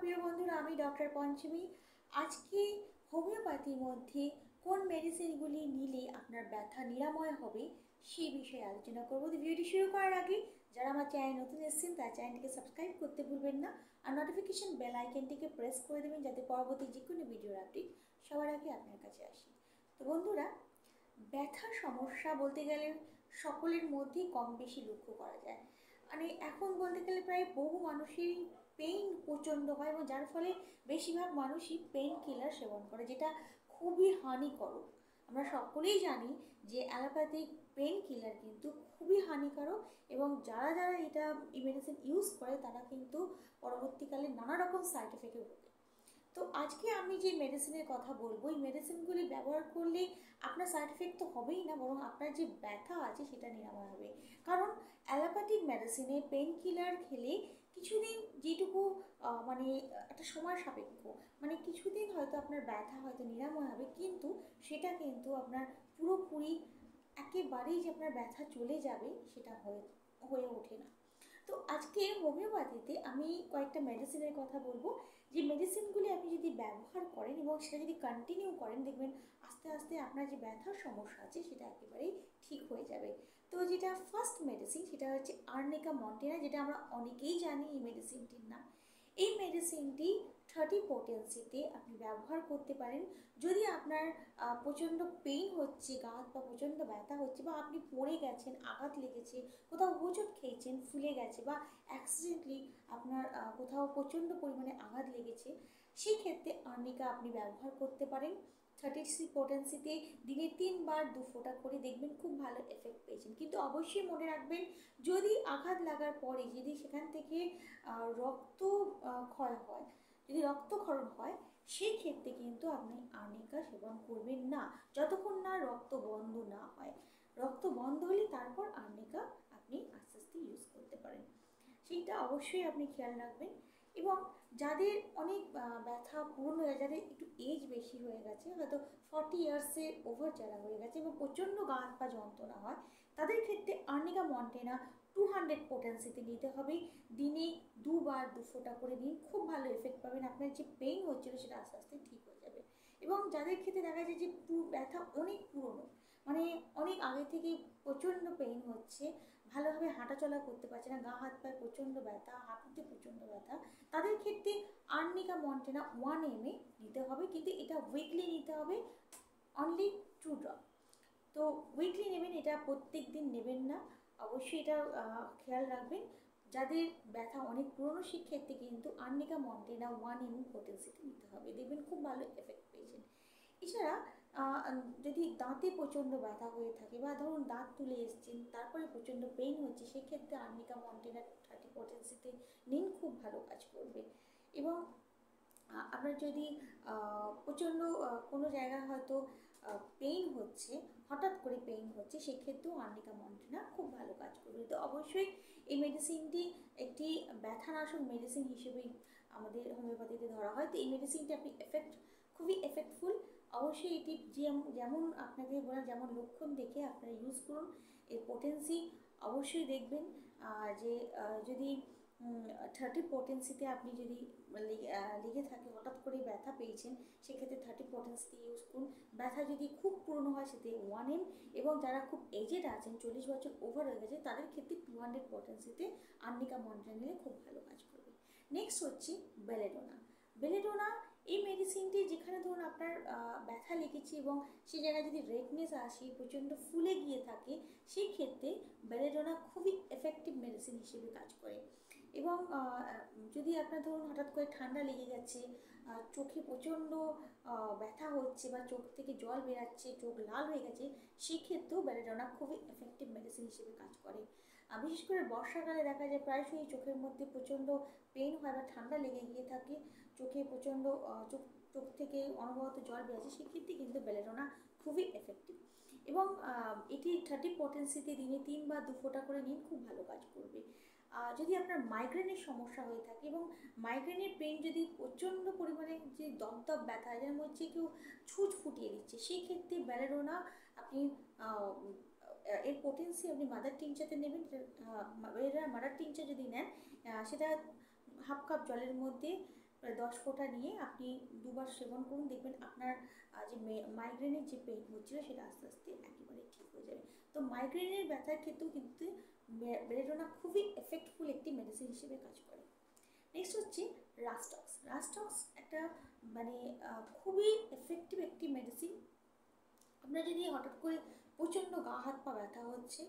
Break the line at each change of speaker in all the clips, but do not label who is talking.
প্রিয় বন্ধুরা, আমি ডক্টর পঞ্চমী। আজকে হোমিওপ্যাথির মধ্যে কোন মেডিসিনগুলি নিলে আপনার ব্যথা নিরাময় হবে সেই বিষয়ে আলোচনা করব। তো ভিডিওটি শুরু করার আগে যারা আমার চ্যানেল নতুন এসেছেন তার চ্যানেলটিকে সাবস্ক্রাইব করতে ভুলবেন না, আর নোটিফিকেশন বেল আইকনটিকে প্রেস করে দেবেন যাতে পরবর্তী যে কোনো ভিডিওর আপডেট সবার আগে আপনার কাছে আসে। তো বন্ধুরা, ব্যথার সমস্যা বলতে গেলে সকলের মধ্যেই কম বেশি লক্ষ্য করা যায়। মানে এখন বলতে গেলে প্রায় বহু মানুষেরই পেইন প্রচণ্ড হয় এবং যার ফলে বেশিরভাগ মানুষই পেইন কিলার সেবন করে, যেটা খুবই হানিকারক। আমরা সকলেই জানি যে অ্যালোপ্যাথিক পেইন কিলার কিন্তু খুবই হানিকারক, এবং যারা যারা এটা মেডিসিন ইউজ করে তারা কিন্তু পরবর্তীকালে নানা রকম সাইড এফেক্টে ভোগে। তো আজকে আমি যে মেডিসিনের কথা বলবো, এই মেডিসিনগুলি ব্যবহার করলে আপনার সাইড এফেক্ট তো হবেই না, বরং আপনার যে ব্যথা আছে সেটা নিরাময় হবে। কারণ অ্যালোপ্যাথিক মেডিসিনে পেন কিলার খেলে কিছুদিন যেটুকু মানে একটা সময় সাপেক্ষ, মানে কিছুদিন হয়তো আপনার ব্যথা হয়তো নিরাময় হবে, কিন্তু সেটা কিন্তু আপনার পুরোপুরি একেবারেই যে আপনার ব্যথা চলে যাবে সেটা হয়ে হয়ে ওঠে না। তো আজকে হোমিওপ্যাথিতে আমি কয়েকটা মেডিসিনের কথা বলবো, যে মেডিসিনগুলি আপনি যদি ব্যবহার করেন এবং সেটা যদি কন্টিনিউ করেন, দেখবেন আস্তে আস্তে আপনার যে ব্যথার সমস্যা আছে সেটা একেবারেই ঠিক হয়ে যাবে। তো যেটা ফার্স্ট মেডিসিন সেটা হচ্ছে আর্নিকা মন্টেনা, যেটা আমরা অনেকেই জানি এই মেডিসিনটির নাম। এই মেডিসিনটি 30 পোটেন্সিতে আপনি ব্যবহার করতে পারেন। যদি আপনার প্রচণ্ড পেইন হচ্ছে, গা হাত পা প্রচণ্ড ব্যথা হচ্ছে, বা আপনি পড়ে গেছেন, আঘাত লেগেছে, কোথাও হোঁচট খেয়েছেন, ফুলে গেছে, বা অ্যাক্সিডেন্টলি আপনার কোথাও প্রচণ্ড পরিমাণে আঘাত লেগেছে, সেই ক্ষেত্রে আর্নিকা আপনি ব্যবহার করতে পারেন। 30 পোটেন্সিতে দিনে 3 বার 2 ফোঁটা করে দেখবেন খুব ভালো এফেক্ট পেয়েছেন। কিন্তু অবশ্যই মনে রাখবেন, যদি আঘাত লাগার পরে যদি সেখান থেকে রক্ত ক্ষয় হয়, যদি রক্তক্ষরণ হয়, সেই ক্ষেত্রে কিন্তু আপনি আর্নিকা সেবন করবেন না, যতক্ষণ না রক্ত বন্ধ না হয়। রক্ত বন্ধ হলে তারপর আর্নিকা আপনি আস্তে আস্তে ইউজ করতে পারেন, সেইটা অবশ্যই আপনি খেয়াল রাখবেন। এবং যাদের অনেক ব্যথা পূরণ হয়ে যায়, যাদের একটু এজ বেশি হয়ে গেছে, হয়তো 40 ইয়ার্সের ওভার যারা হয়ে গেছে এবং প্রচণ্ড গা হাত পা যন্ত্রণা হয়, তাদের ক্ষেত্রে আর্নিকা মন্টেনা 200 পোটেন্সিতে নিতে হবে। দিনে 2 বার 2 ফোঁটা করে নিন, খুব ভালো এফেক্ট পাবেন, আপনার যে পেইন হচ্ছিল সেটা আস্তে আস্তে ঠিক হয়ে যাবে। এবং যাদের ক্ষেত্রে দেখা যায় যে ব্যথা অনেক পুরনো, মানে অনেক আগে থেকেই প্রচণ্ড পেইন হচ্ছে, ভালোভাবে হাঁটাচলা করতে পারছে না, গা হাত পায়ে প্রচণ্ড ব্যথা, হাঁটুতে প্রচণ্ড ব্যথা, তাদের ক্ষেত্রে আর্নিকা মন্টেনা 1 ml নিতে হবে, কিন্তু এটা উইকলি নিতে হবে, অনলি 2 ড্রপ। তো উইকলি নেবেন, এটা প্রত্যেক দিন নেবেন না, অবশ্যই এটা খেয়াল রাখবেন। যাদের ব্যথা অনেক পুরনো সেক্ষেত্রে কিন্তু আর্নিকা মন্টেনা 1 ml পোটেন্সিতে নিতে হবে, দেখবেন খুব ভালো এফেক্ট পেয়েছেন। এছাড়া যদি দাঁতে প্রচণ্ড ব্যথা হয়ে থাকে, বা ধরুন দাঁত তুলে এসছেন তারপরে প্রচণ্ড পেইন হচ্ছে, সেক্ষেত্রে আর্নিকা মন্টেনা 30 পোটেন্সিতে নিন, খুব ভালো কাজ করবে। এবং আপনার যদি প্রচণ্ড কোনো জায়গায় হয়তো পেইন হচ্ছে, হঠাৎ করে পেইন হচ্ছে, সেক্ষেত্রেও আর্নিকা মন্টেনা খুব ভালো কাজ করবে। তো অবশ্যই এই মেডিসিনটি একটি ব্যথানাশক মেডিসিন হিসেবেই আমাদের হোমিওপ্যাথিতে ধরা হয়। তো এই মেডিসিনটি আপনি খুবই এফেক্টফুল। অবশ্যই এটি যেমন আপনাকে বলা, যেমন লক্ষণ দেখে আপনারা ইউজ করুন। এর পোটেন্সি অবশ্যই দেখবেন, যে যদি 30 পোটেন্সিতে আপনি যদি লেগে থাকে, হঠাৎ করে ব্যথা পেয়েছেন, সেক্ষেত্রে 30 পোটেন্সিতে ইউজ করুন। ব্যথা যদি খুব পুরনো হয় সেতে 1 ml, এবং যারা খুব এজেড আছেন, 40 বছর ওভার হয়ে গেছে, তাদের ক্ষেত্রে 200 পোটেন্সিতে আর্নিকা মন্টেনা নিলে খুব ভালো কাজ করবে। নেক্সট হচ্ছে বেলেডোনা। বেলেডোনা এই মেডিসিনটি, যেখানে ধরুন আপনার ব্যথা লেগেছে এবং সেই জায়গায় যদি রেডনেস আসে, প্রচণ্ড ফুলে গিয়ে থাকে, সেই ক্ষেত্রে বেলেডোনা খুবই এফেক্টিভ মেডিসিন হিসেবে কাজ করে। এবং যদি আপনার ধরুন হঠাৎ করে ঠান্ডা লেগে গেছে, চোখে প্রচণ্ড ব্যথা হচ্ছে, বা চোখ থেকে জল বেরাচ্ছে, চোখ লাল হয়ে গেছে, সেক্ষেত্রেও বেলেডোনা খুবই এফেক্টিভ মেডিসিন হিসেবে কাজ করে। বিশেষ করে বর্ষাকালে দেখা যায় প্রায়শই চোখের মধ্যে প্রচণ্ড পেইন হয় বা ঠান্ডা লেগে গিয়ে থাকে, চোখে প্রচণ্ড চোখ থেকে অনবরত জল বেরোচ্ছে, সেক্ষেত্রে কিন্তু বেলেডোনা খুবই এফেক্টিভ। এবং এটি 30 পোটেন্সিতে দিনে 3 বা 2 ফোঁটা করে নিন, খুব ভালো কাজ করবে। যদি আপনার মাইগ্রেনের সমস্যা হয়ে থাকে এবং মাইগ্রেনের পেইন যদি প্রচণ্ড পরিমাণে যে দপদপ ব্যথা, যেন হচ্ছে কেউ ছুঁচ ফুটিয়ে দিচ্ছে, সেই ক্ষেত্রে বেলেডোনা আপনি এর পোটেন্সি আপনি মাদার টিংচারতে নেবেন। বেলেডোনা মাদার টিংচার যদি নেন, সেটা হাফ কাপ জলের মধ্যে প্রায় 10 ফোঁটা নিয়ে আপনি দুবার সেবন করুন, দেখবেন আপনার যে মাইগ্রেনের যে পেইন হচ্ছিল সেটা আস্তে আস্তে একেবারে ঠিক হয়ে যাবে। তো মাইগ্রেনের ব্যথার ক্ষেত্রেও কিন্তু বেলেডোনা খুবই এফেক্টফুল একটি মেডিসিন হিসেবে কাজ করে। নেক্সট হচ্ছে রাস্টক্স। রাস্টক্স একটা মানে খুবই এফেক্টিভ একটি মেডিসিন। আপনার যদি হঠাৎ করে প্রচণ্ড গা হাত পা ব্যথা হচ্ছে,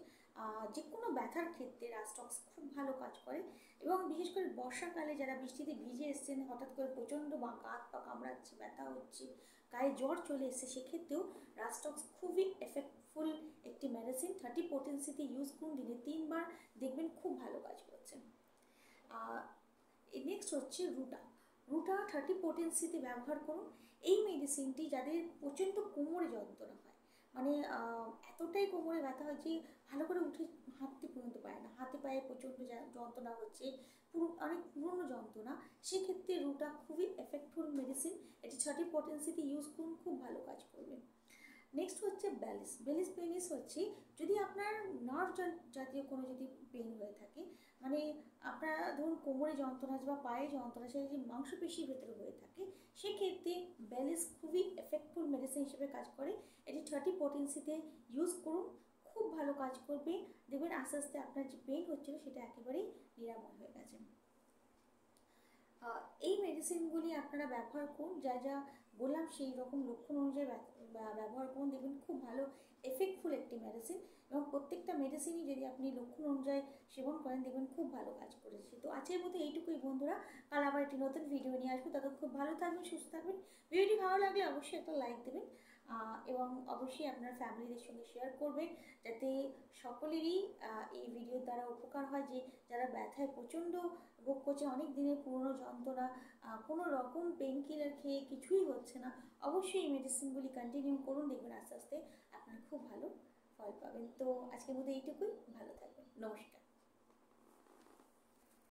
যে কোনো ব্যথার ক্ষেত্রে রাস্টক্স খুব ভালো কাজ করে। এবং বিশেষ করে বর্ষাকালে যারা বৃষ্টিতে ভিজে এসছেন, হঠাৎ করে প্রচণ্ড গা হাত পা কামড়াচ্ছে, ব্যথা হচ্ছে, গায়ে জ্বর চলে এসছে, সেক্ষেত্রেও রাস্টক্স খুবই এফেক্টফুল একটি মেডিসিন। 30 পোটেন্সিতে ইউজ করুন, দিনে 3 বার, দেখবেন খুব ভালো কাজ করছে। নেক্সট হচ্ছে রুটা। রুটা 30 পোটেন্সিতে ব্যবহার করুন। এই মেডিসিনটি যাদের প্রচণ্ড কোমরে যন্ত্রণা হয়, মানে এতটাই কোমরে ব্যথা হয় যে ভালো করে উঠে হাঁটতে পর্যন্ত পারে না, হাতে পায়ে প্রচণ্ড যন্ত্রণা হচ্ছে, অনেক পুরনো যন্ত্রণা, সেক্ষেত্রে রুটা খুবই এফেক্টফুল মেডিসিন। এটি 30 পোটেন্সিতে ইউজ করুন, খুব ভালো কাজ করবে। নেক্সট হচ্ছে ব্যালিস। ব্যালিস পেনিস হচ্ছে যদি আপনার নার্ভ জাতীয় কোনো যদি পেন হয়ে থাকে, মানে আপনার ধরুন কোমরে যন্ত্রণা বা পায়ে যন্ত্রণা, সেটা যদি মাংসপেশির ভেতরে হয়ে থাকে, সেক্ষেত্রে ব্যালিস খুবই এফেক্টফুল মেডিসিন হিসেবে কাজ করে। এটি 30 পোটেন্সিতে ইউজ করুন, খুব ভালো কাজ করবে, দেখবেন আস্তে আস্তে আপনার যে পেন হচ্ছিল সেটা একেবারেই নিরাময় হয়ে গেছে। এই মেডিসিনগুলি আপনারা ব্যবহার করুন, যা যা বললাম সেই রকম লক্ষণ অনুযায়ী ব্যবহার করুন, দেখবেন খুব ভালো এফেক্টফুল একটি মেডিসিন। এবং প্রত্যেকটা মেডিসিনই যদি আপনি লক্ষণ অনুযায়ী সেবন করেন, দেখবেন খুব ভালো কাজ করেছে। তো আজকের মতো এইটুকুই বন্ধুরা, কাল আবার একটি নতুন ভিডিও নিয়ে আসবো, ততক্ষণ খুব ভালো থাকবেন, সুস্থ থাকবেন। ভিডিওটি ভালো লাগলে অবশ্যই একটা লাইক দেবেন, এবং অবশ্যই আপনার ফ্যামিলিদের সঙ্গে শেয়ার করবেন, যাতে সকলেরই এই ভিডিওর দ্বারা উপকার হয়। যে যারা ব্যথায় প্রচণ্ড ভোগ করছে, অনেক দিনের পুরনো যন্ত্রণা, কোনো রকম পেন কিলার খেয়ে কিছুই হচ্ছে না, অবশ্যই এই মেডিসিনগুলি কন্টিনিউ করুন, দেখবেন আস্তে আস্তে আপনার খুব ভালো ফল পাবেন। তো আজকের মধ্যে এইটুকুই, ভালো থাকবেন, নমস্কার।